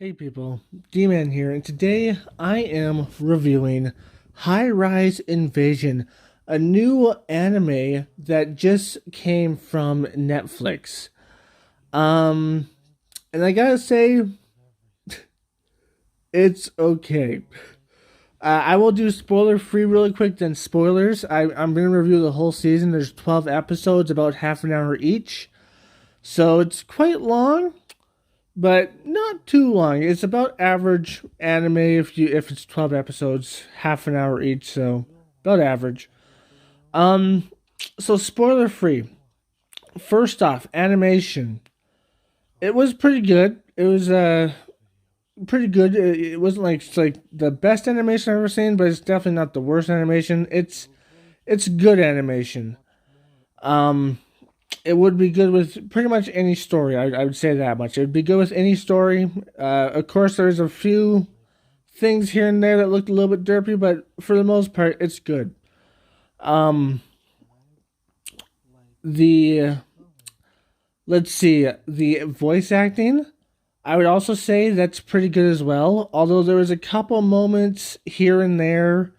Hey people, D-Man here, and today I am reviewing High Rise Invasion, a new anime that just came from Netflix. Um, and I gotta say, it's okay. I will do spoiler free really quick, then spoilers. I'm gonna review the whole season. There's 12 episodes, about half an hour each. So it's quite long, but not too long. It's about average anime if it's 12 episodes, half an hour each, so about average. Um so spoiler free. First off, animation. It was pretty good. It was pretty good. It wasn't like it's like the best animation I've ever seen, but it's definitely not the worst animation. It's good animation. Um it would be good with pretty much any story. I would say that much. It would be good with any story. Of course, there's a few things here and there that looked a little bit derpy, but for the most part, it's good. Um, the let's see, the voice acting. I would also say that's pretty good as well. Although there was a couple moments here and there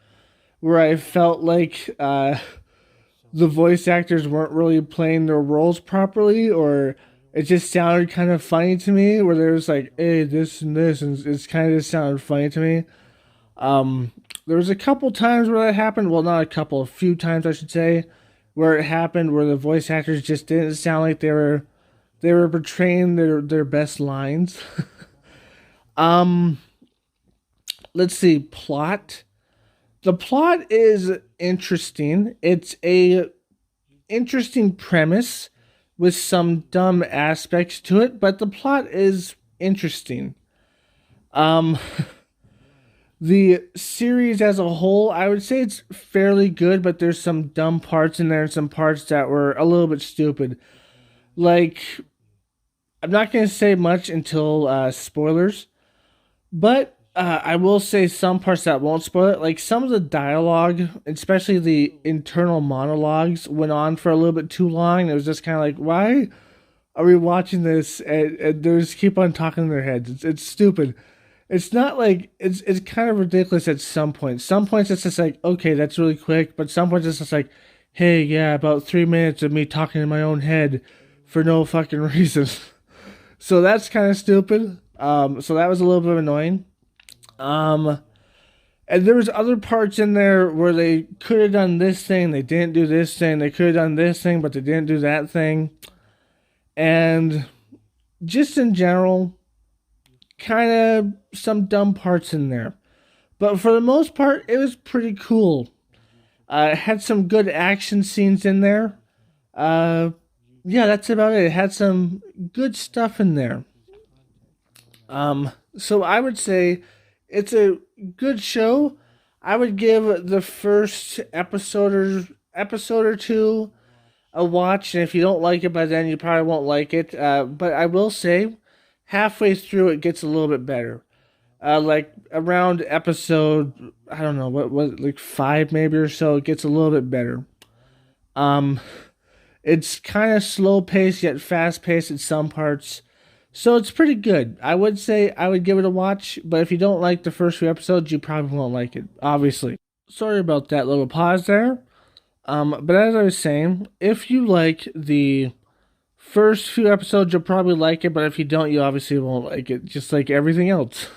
where I felt like the voice actors weren't really playing their roles properly, or it just sounded kind of funny to me. Where there was like, "Hey, this and this," and it's kind of just sounded funny to me. There was a couple times where that happened. Well, not a couple, a few times I should say, where it happened where the voice actors just didn't sound like they were portraying their best lines. um, let's see, plot. The plot is interesting. It's a interesting premise with some dumb aspects to it, but the plot is interesting. Um the series as a whole, I would say it's fairly good, but there's some dumb parts in there and some parts that were a little bit stupid. Like, I'm not going to say much until spoilers, but I will say some parts that won't spoil it. Like some of the dialogue, especially the internal monologues, went on for a little bit too long. It was just kind of like, why are we watching this? And they just keep on talking in their heads. It's stupid. It's not like it's kind of ridiculous at some points. Some points it's just like, okay, that's really quick, but some points it's just like, hey, yeah, about 3 minutes of me talking in my own head for no fucking reason. So that's kind of stupid. So that was a little bit annoying. Um, and there was other parts in there where they could have done this thing, they didn't do this thing. They could have done this thing, but they didn't do that thing. And just in general, kind of some dumb parts in there. But for the most part, it was pretty cool. It had some good action scenes in there. Uh, yeah, that's about it. It had some good stuff in there. So I would say it's a good show. I would give the first episode or two a watch, and if you don't like it by then, you probably won't like it. But I will say, halfway through, it gets a little bit better. Like around episode, I don't know what was like five maybe or so, it gets a little bit better. Um, it's kind of slow paced yet fast paced in some parts. So it's pretty good. I would say I would give it a watch, but if you don't like the first few episodes, you probably won't like it, obviously. Sorry about that little pause there. But as I was saying, if you like the first few episodes, you'll probably like it, but if you don't, you obviously won't like it, just like everything else.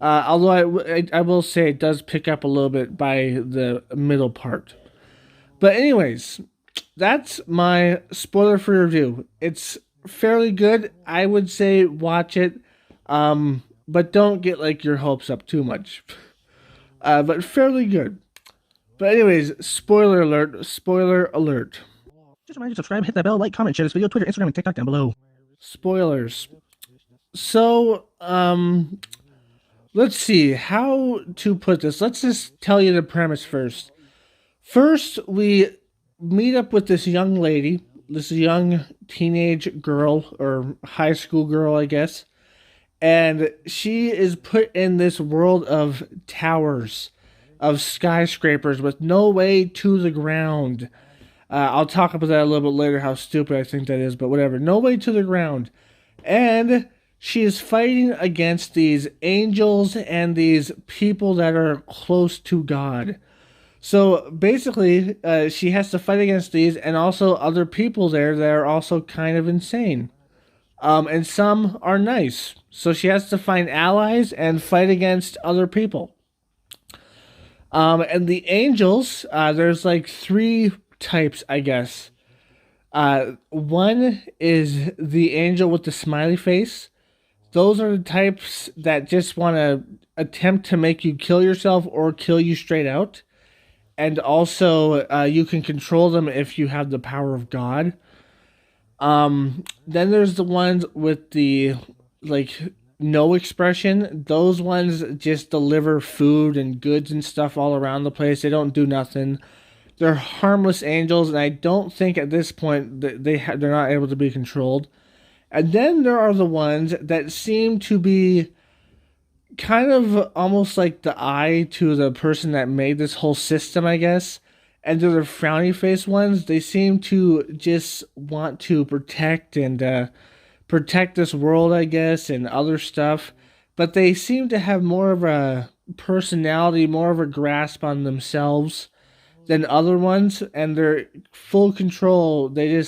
Although I will say it does pick up a little bit by the middle part. But anyways, that's my spoiler-free review. It's fairly good. I would say watch it, but don't get like your hopes up too much. But fairly good. But anyways, spoiler alert! Spoiler alert! Just remind you to subscribe, hit that bell, like, comment, share this video, Twitter, Instagram, and TikTok down below. Spoilers. So, let's see how to put this. Let's just tell you the premise first. First, we meet up with this young lady, this young teenage girl, or high school girl, I guess. And she is put in this world of towers, of skyscrapers with no way to the ground. I'll talk about that a little bit later, how stupid I think that is, but whatever. No way to the ground. And she is fighting against these angels and these people that are close to God. So basically, she has to fight against these and also other people there that are also kind of insane. And some are nice. So she has to find allies and fight against other people. And the angels, there's like three types, I guess. One is the angel with the smiley face. Those are the types that just want to attempt to make you kill yourself or kill you straight out. And also, you can control them if you have the power of God. Then there's the ones with the like no expression. Those ones just deliver food and goods and stuff all around the place. They don't do nothing. They're harmless angels, and I don't think at this point that they're not able to be controlled. And then there are the ones that seem to be kind of almost like the eye to the person that made this whole system, I guess. And they're the frowny face ones. They seem to just want to protect and protect this world, I guess, and other stuff. But they seem to have more of a personality, more of a grasp on themselves than other ones, and they're full control. They're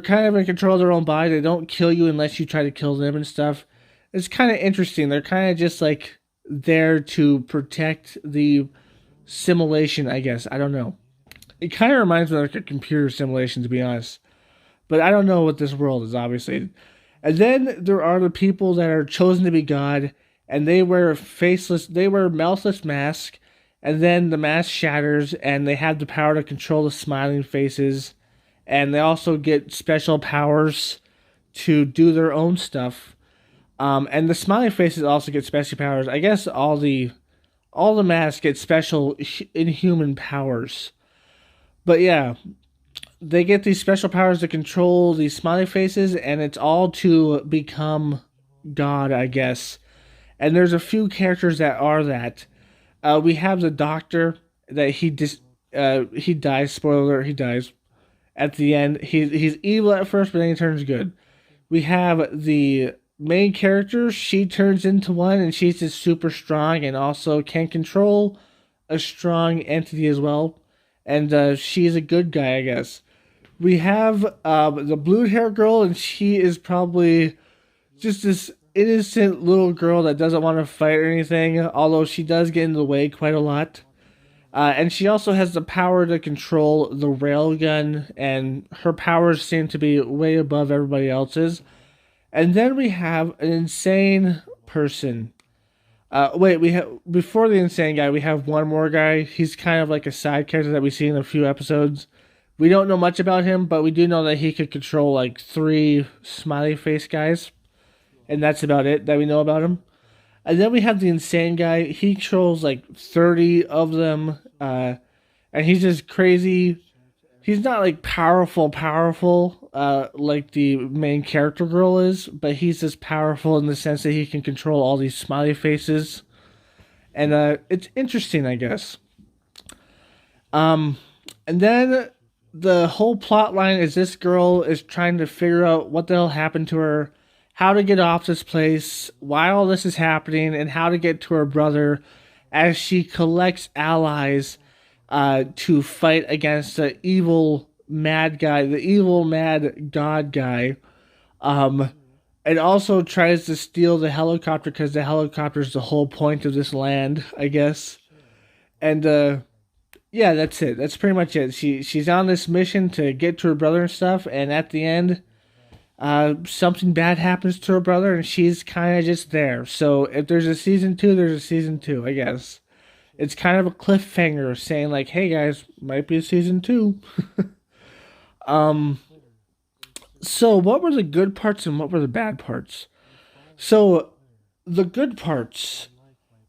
kind of in control of their own body. They don't kill you unless you try to kill them and stuff. It's kind of interesting. They're kind of just like there to protect the simulation, I guess. I don't know. It kind of reminds me of like a computer simulation, to be honest. But I don't know what this world is, obviously. And then there are the people that are chosen to be God, and they wear mouthless masks, and then the mask shatters, and they have the power to control the smiling faces, and they also get special powers to do their own stuff. And the smiling faces also get special powers. I guess all the masks get special inhuman powers. But yeah, they get these special powers to control these smiley faces, and it's all to become God, I guess. And there's a few characters that are that. We have the doctor that he dies. Spoiler alert: he dies at the end. He's evil at first, but then he turns good. We have the main character. She turns into one, and she's just super strong, and also can control a strong entity as well. And she's a good guy, I guess. We have the blue hair girl, and she is probably just this innocent little girl that doesn't want to fight or anything, although she does get in the way quite a lot. And she also has the power to control the railgun, and her powers seem to be way above everybody else's. And then we have an insane person. Wait, we have before the insane guy, we have one more guy. He's kind of like a side character that we see in a few episodes. We don't know much about him, but we do know that he could control like three smiley face guys, and that's about it that we know about him. And then we have the insane guy. He controls like 30 of them, and he's just crazy. He's not like powerful, like the main character girl is, but he's just powerful in the sense that he can control all these smiley faces, and it's interesting, I guess. And then the whole plot line is this girl is trying to figure out what the hell happened to her, how to get off this place, why all this is happening, and how to get to her brother as she collects allies to fight against the evil mad guy, the evil mad god guy. And also tries to steal the helicopter because the helicopter is the whole point of this land, I guess. And yeah, that's it. That's pretty much it. She's on this mission to get to her brother and stuff, and at the end, something bad happens to her brother, and she's kind of just there. So if there's a season two, there's a season two, I guess. It's kind of a cliffhanger saying like, "Hey guys, might be a season two." um. So what were the good parts and what were the bad parts? So the good parts.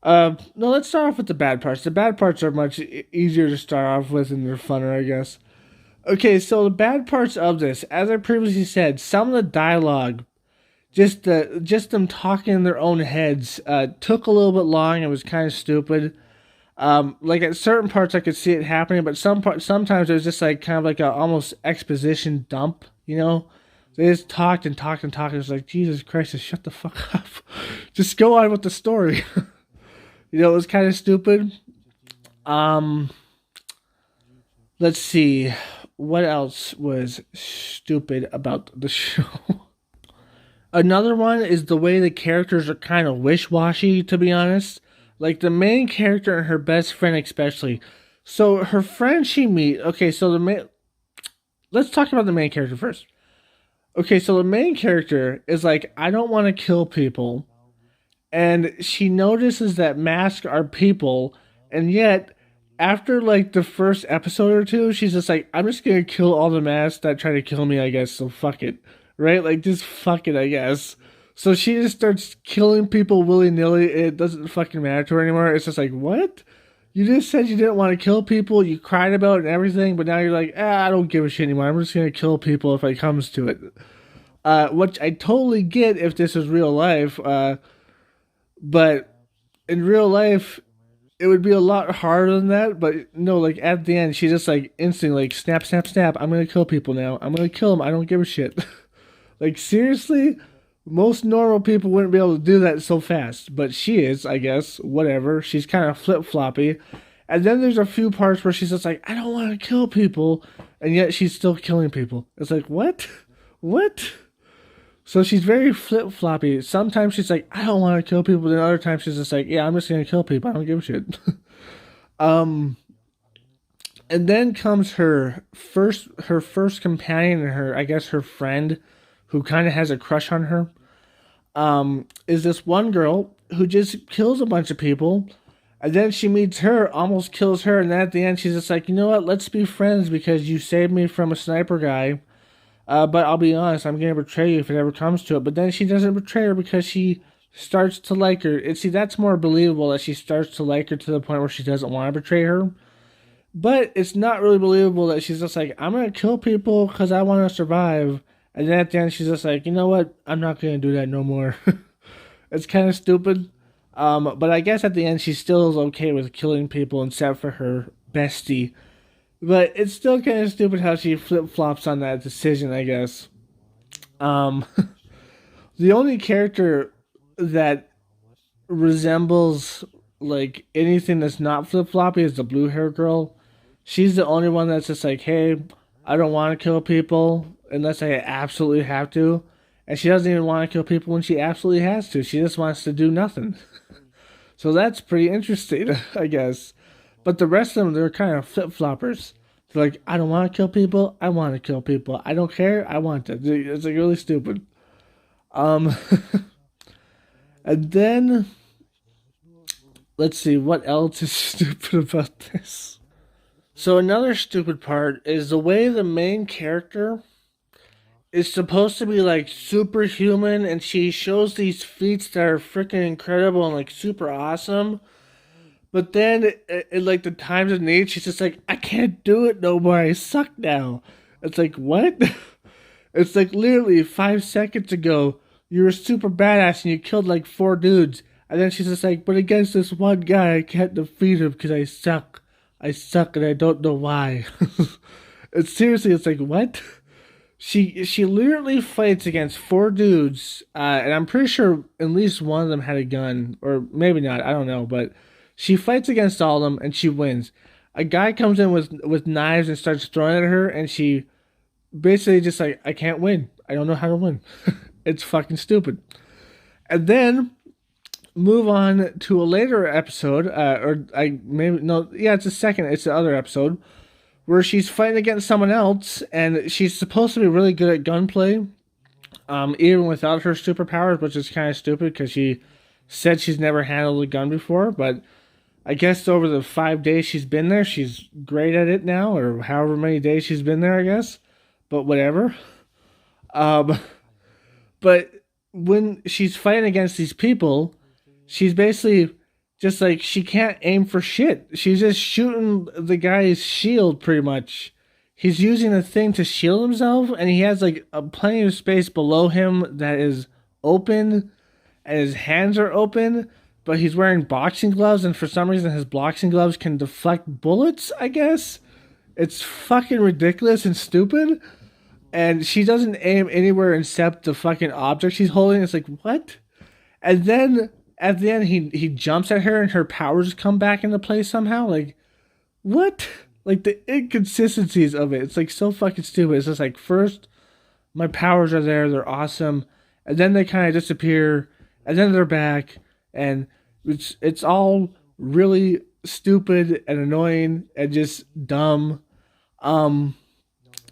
No, let's start off with the bad parts. The bad parts are much easier to start off with, and they're funner, I guess. Okay, so the bad parts of this, as I previously said, some of the dialogue, just them talking in their own heads, took a little bit long. It was kind of stupid. Like at certain parts, I could see it happening, but sometimes it was just like kind of like a almost exposition dump, you know. They just talked and talked and talked. It was like, Jesus Christ, just shut the fuck up. Just go on with the story. It was kind of stupid. Um, let's see. What else was stupid about the show? Another one is the way the characters are kind of wish-washy, to be honest. Like the main character and her best friend especially. So her friend she meet, okay, so let's talk about the main character first. Okay, so the main character is like, I don't want to kill people. And she notices that masks are people, and yet after like the first episode or two, she's just like, I'm just gonna kill all the masks that try to kill me, I guess, so fuck it. Right? Like just fuck it, I guess. So she just starts killing people willy nilly. It doesn't fucking matter to her anymore. It's just like, what? You just said you didn't want to kill people, you cried about it and everything, but now you're like, I don't give a shit anymore. I'm just gonna kill people if it comes to it. Which I totally get if this is real life. But in real life, it would be a lot harder than that. But no, like at the end, she just like instantly like snap, snap, snap. I'm gonna kill people now. I'm gonna kill them. I don't give a shit. Like seriously, most normal people wouldn't be able to do that so fast. But she is, I guess. Whatever. She's kind of flip floppy. And then there's a few parts where she's just like, I don't want to kill people, and yet she's still killing people. It's like what? What? So she's very flip floppy. Sometimes she's like, I don't want to kill people. Then other times she's just like, yeah, I'm just gonna kill people. I don't give a shit. um, and then comes her first companion and her, I guess, her friend, who kind of has a crush on her. Is this one girl who just kills a bunch of people, and then she meets her, almost kills her, and then at the end she's just like, you know what? Let's be friends because you saved me from a sniper guy. But I'll be honest, I'm gonna betray you if it ever comes to it. But then she doesn't betray her because she starts to like her. And see, that's more believable that she starts to like her to the point where she doesn't want to betray her. But it's not really believable that she's just like, I'm gonna kill people because I want to survive. And then at the end, she's just like, you know what? I'm not gonna do that no more. It's kind of stupid. But I guess at the end, she still is okay with killing people except for her bestie. But it's still kind of stupid how she flip flops on that decision, I guess. Um, the only character that resembles like anything that's not flip floppy is the blue hair girl. She's the only one that's just like, hey, I don't want to kill people unless I absolutely have to. And she doesn't even want to kill people when she absolutely has to. She just wants to do nothing. So that's pretty interesting, I guess. But the rest of them, they're kind of flip floppers. They're like, I don't want to kill people. I want to kill people. I don't care. I want to. It's like really stupid. Um, and then let's see what else is stupid about this. So another stupid part is the way the main character is supposed to be like superhuman, and she shows these feats that are freaking incredible and like super awesome. But then, in like the times of need, she's just like, I can't do it no more. I suck now. It's like, what? It's like literally 5 seconds ago, you were super badass and you killed like 4 dudes. And then she's just like, but against this one guy, I can't defeat him because I suck. I suck and I don't know why. It's seriously, it's like, what? She literally fights against 4 dudes, and I'm pretty sure at least one of them had a gun, or maybe not, I don't know, but she fights against all of them and she wins. A guy comes in with knives and starts throwing at her, and she basically just like, I can't win. I don't know how to win. It's fucking stupid. And then move on to a later episode, or I maybe no, yeah, it's it's the other episode where she's fighting against someone else, and she's supposed to be really good at gunplay, even without her superpowers, which is kind of stupid because she said she's never handled a gun before, but I guess over the 5 days she's been there, she's great at it now, or however many days she's been there, I guess. But whatever. Um, but when she's fighting against these people, she's basically just like, she can't aim for shit. She's just shooting the guy's shield pretty much. He's using a thing to shield himself, and he has like plenty of space below him that is open, and his hands are open, but he's wearing boxing gloves, and for some reason his boxing gloves can deflect bullets, I guess. It's fucking ridiculous and stupid. and she doesn't aim anywhere except the fucking object she's holding. It's like, what? And then at the end, he jumps at her, and her powers come back into play somehow. Like, what? Like the inconsistencies of it. It's like so fucking stupid. It's just like, first my powers are there, they're awesome, and then they kind of disappear, and then they're back, and it's all really stupid and annoying and just dumb. Um,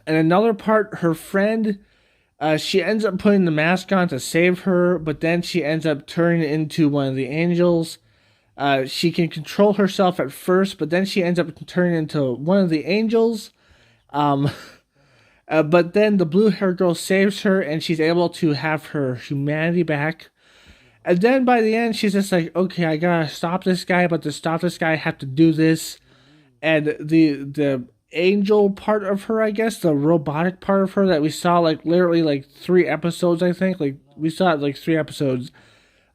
and another part, her friend, she ends up putting the mask on to save her, but then she ends up turning into one of the angels. She can control herself at first, but then she ends up turning into one of the angels. Um, but then the blue hair girl saves her, and she's able to have her humanity back. And then by the end, she's just like, okay, I gotta stop this guy, but to stop this guy, I have to do this. And the angel part of her, I guess, the robotic part of her that we saw like literally like 3 episodes, I think. Like we saw it like 3 episodes,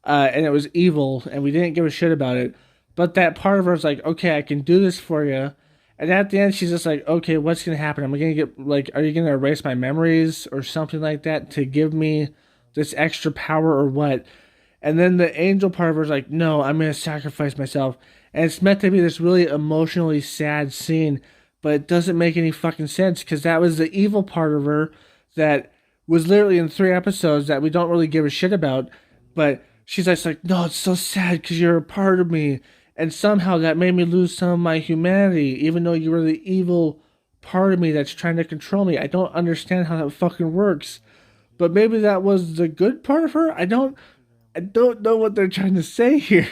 and it was evil, and we didn't give a shit about it. But that part of her was like, okay, I can do this for you. And at the end, she's just like, okay, what's gonna happen? Am I gonna get like, are you gonna erase my memories or something like that to give me this extra power or what? And then the angel part of her is like, no, I'm gonna sacrifice myself. And it's meant to be this really emotionally sad scene, but it doesn't make any fucking sense because that was the evil part of her that was literally in 3 episodes that we don't really give a shit about. But she's just like, no, it's so sad because you're a part of me. And somehow that made me lose some of my humanity, even though you were the evil part of me that's trying to control me. I don't understand how that fucking works. But maybe that was the good part of her. I don't know what they're trying to say here.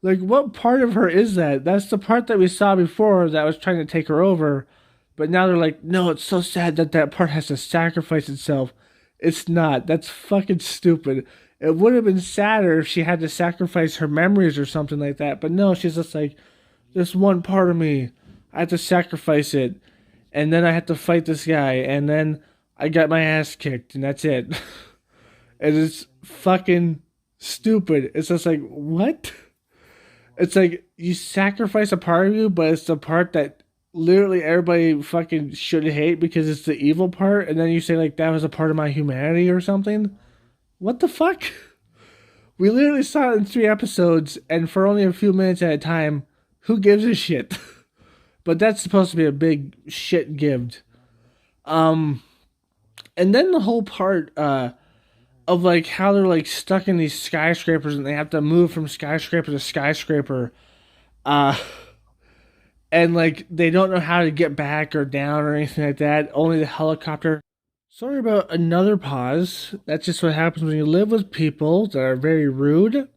Like, what part of her is that? That's the part that we saw before that was trying to take her over. But now they're like, no, it's so sad that that part has to sacrifice itself. It's not. That's fucking stupid. It would have been sadder if she had to sacrifice her memories or something like that. But no, she's just like, this one part of me, I have to sacrifice it. And then I have to fight this guy. And then I got my ass kicked. And that's it. And it's fucking stupid. It's just like, what? It's like you sacrifice a part of you, but it's the part that literally everybody fucking should hate because it's the evil part, and then you say like that was a part of my humanity or something. What the fuck? We literally saw it in 3 episodes, and for only a few minutes at a time. Who gives a shit? But that's supposed to be a big shit gived. Um, and then the whole part of like how they're like stuck in these skyscrapers and they have to move from skyscraper to skyscraper, uh and like they don't know how to get back or down or anything like that, only the helicopter. Sorry about another pause. That's just what happens when you live with people that are very rude.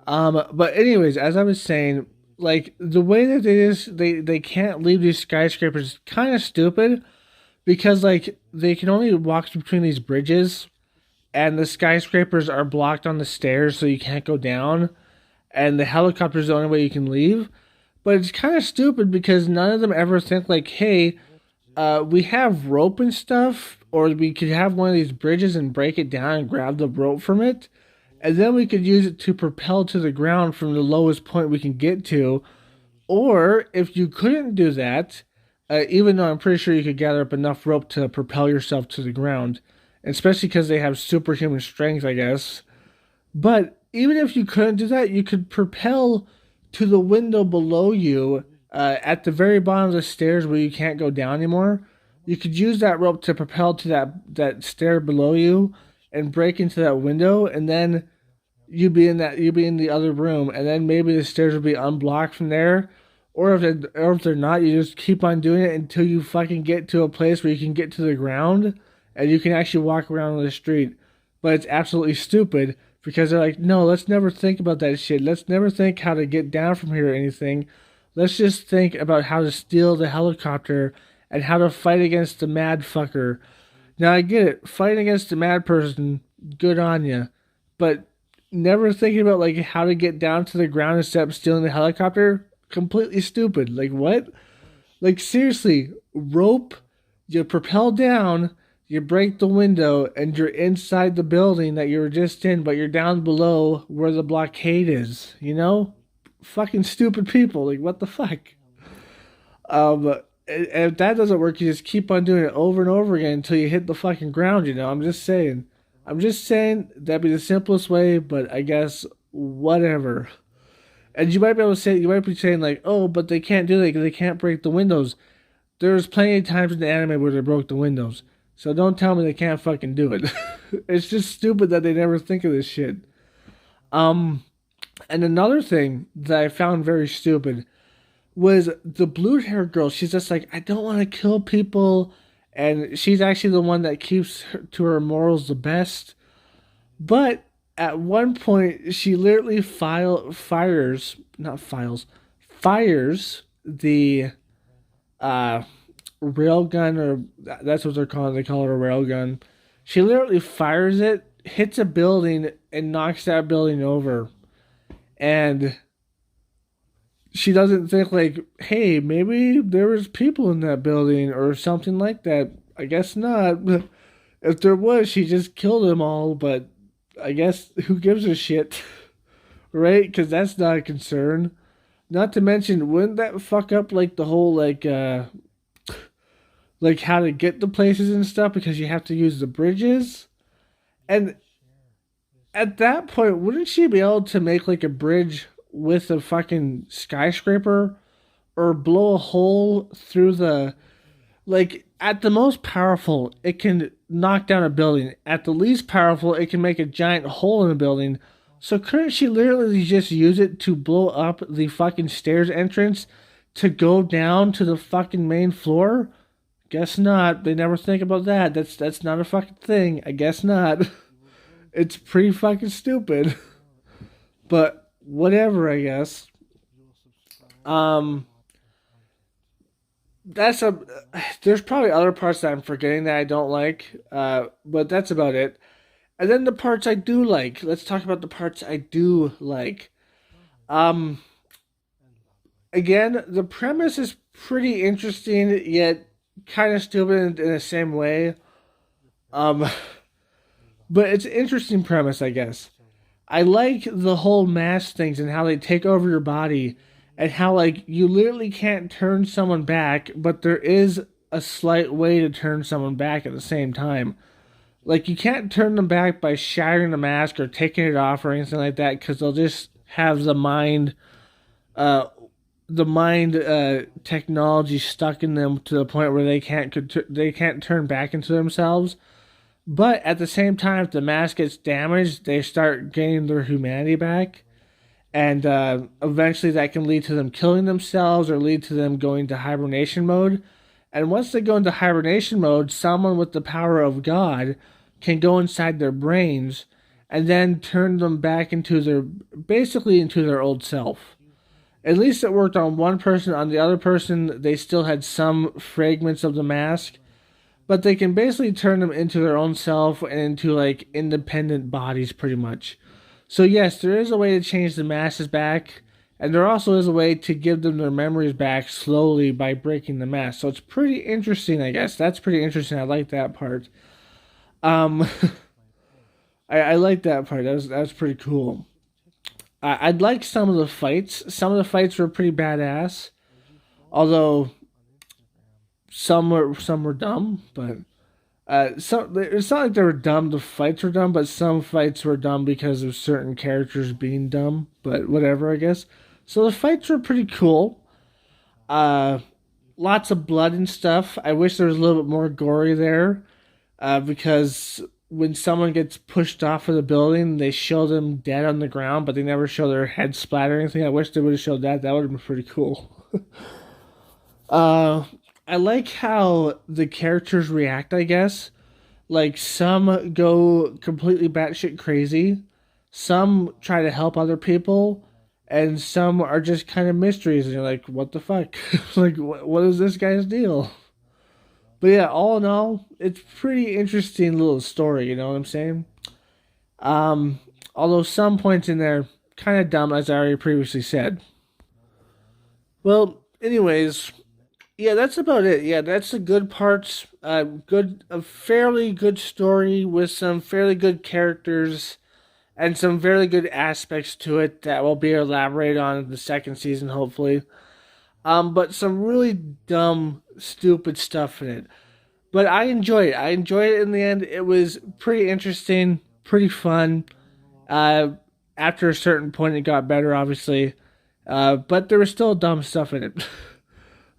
But anyways, as I was saying, like the way that they can't leave these skyscrapers is kind of stupid because like they can only walk between these bridges and the skyscrapers are blocked on the stairs so you can't go down, and the helicopter is the only way you can leave. But it's kind of stupid because none of them ever think like, hey, we have rope and stuff, or we could have one of these bridges and break it down and grab the rope from it, and then we could use it to propel to the ground from the lowest point we can get to. Or if you couldn't do that, even though I'm pretty sure you could gather up enough rope to propel yourself to the ground, especially because they have superhuman strength, I guess. But even if you couldn't do that, you could propel to the window below you, at the very bottom of the stairs where you can't go down anymore. You could use that rope to propel to that stair below you and break into that window, and then you'd be in the other room, and then maybe the stairs would be unblocked from there. Or if they're not, you just keep on doing it until you fucking get to a place where you can get to the ground and you can actually walk around on the street. But it's absolutely stupid because they're like, no, let's never think about that shit. Let's never think how to get down from here or anything. Let's just think about how to steal the helicopter and how to fight against the mad fucker. Now I get it, fighting against the mad person, good on you, but never thinking about like how to get down to the ground instead of stealing the helicopter, completely stupid. Like what? Like seriously, rope, you propel down, you break the window, and you're inside the building that you were just in, but you're down below where the blockade is, you know? Fucking stupid people. Like, what the fuck? Um, And if that doesn't work, you just keep on doing it over and over again until you hit the fucking ground, you know? I'm just saying. I'm just saying that'd be the simplest way, but I guess whatever. And you might be able to say, you might be saying, like, oh, but they can't do that because they can't break the windows. There's plenty of times in the anime where they broke the windows. So don't tell me they can't fucking do it. It's just stupid that they never think of this shit. Um, and another thing that I found very stupid was the blue hair girl. She's just like, I don't want to kill people. And she's actually the one that keeps her, to her morals the best. But at one point, she literally fires the uh, railgun, or that's what they're calling. They call it a railgun. She literally fires it, hits a building, and knocks that building over. And she doesn't think like, hey, maybe there was people in that building or something like that. I guess not. If there was, she just killed them all. But I guess who gives a shit, right? Because that's not a concern. Not to mention, wouldn't that fuck up like the whole like how to get the places and stuff because you have to use the bridges? And at that point, wouldn't she be able to make like a bridge with a fucking skyscraper or blow a hole through the, like, at the most powerful, it can knock down a building. At the least powerful, it can make a giant hole in a building. So couldn't she literally just use it to blow up the fucking stairs entrance to go down to the fucking main floor? Guess not. They never think about that. That's not a fucking thing. I guess not. It's pretty fucking stupid. But whatever, I guess. Um that's a there's probably other parts that I'm forgetting that I don't like. But that's about it. And then the parts I do like. Let's talk about the parts I do like. Um Again, the premise is pretty interesting yet kind of stupid in the same way. Um but it's an interesting premise, I guess. I like the whole mask things and how they take over your body and how like you literally can't turn someone back, but there is a slight way to turn someone back at the same time. Like you can't turn them back by shattering the mask or taking it off or anything like that because they'll just have uh, the mind technology stuck in them to the point where they can't turn back into themselves. But at the same time, if the mask gets damaged, they start gaining their humanity back. And eventually that can lead to them killing themselves or lead to them going to hibernation mode. And once they go into hibernation mode, someone with the power of God can go inside their brains and then turn them back into basically into their old self. At least it worked on one person. On the other person, they still had some fragments of the mask, but they can basically turn them into their own self and into like independent bodies pretty much. So yes, there is a way to change the masses back, and there also is a way to give them their memories back slowly by breaking the mask. So it's pretty interesting, I guess. That's pretty interesting. I like that part. Um, I like that part. That was pretty cool. I'd like some of the fights. Some of the fights were pretty badass, although some were dumb. But some it's not like they were dumb. The fights were dumb, but some fights were dumb because of certain characters being dumb. But whatever, I guess. So the fights were pretty cool. Uh, Lots of blood and stuff. I wish there was a little bit more gory there, because when someone gets pushed off of the building, they show them dead on the ground, but they never show their head splatter or anything. I wish they would have showed that. That would have been pretty cool. uh, I like how the characters react, I guess. Like, some go completely batshit crazy, some try to help other people, and some are just kind of mysteries, and you're like, what the fuck? Like, what is this guy's deal? But yeah, all in all, it's pretty interesting little story, you know what I'm saying? Although some points in there kind of dumb, as I already previously said. Well, anyways, yeah, that's about it. Yeah, that's the good parts. A fairly good story with some fairly good characters and some fairly good aspects to it that will be elaborated on in the second season, hopefully. but some really dumb, stupid stuff in it. But I enjoyed it. I enjoyed it in the end. It was pretty interesting, pretty fun. Uh, After a certain point, it got better, obviously. But there was still dumb stuff in it.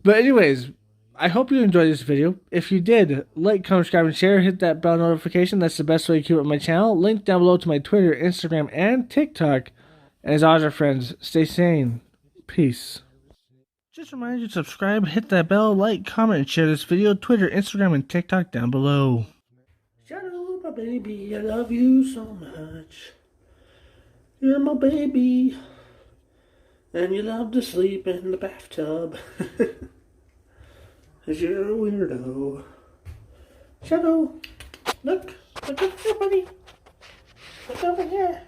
But anyways, I hope you enjoyed this video. If you did, like, comment, subscribe, and share. Hit that bell notification. That's the best way to keep up my channel. Link down below to my Twitter, Instagram, and TikTok. And as always, our friends, stay sane. Peace. Just remind you to subscribe, hit that bell, like, comment, and share this video. Twitter, Instagram, and TikTok down below. Shadow, my baby, I love you so much. You're my baby. And you love to sleep in the bathtub. 'Cause you're a weirdo. Shadow, look over here, buddy. Look over here.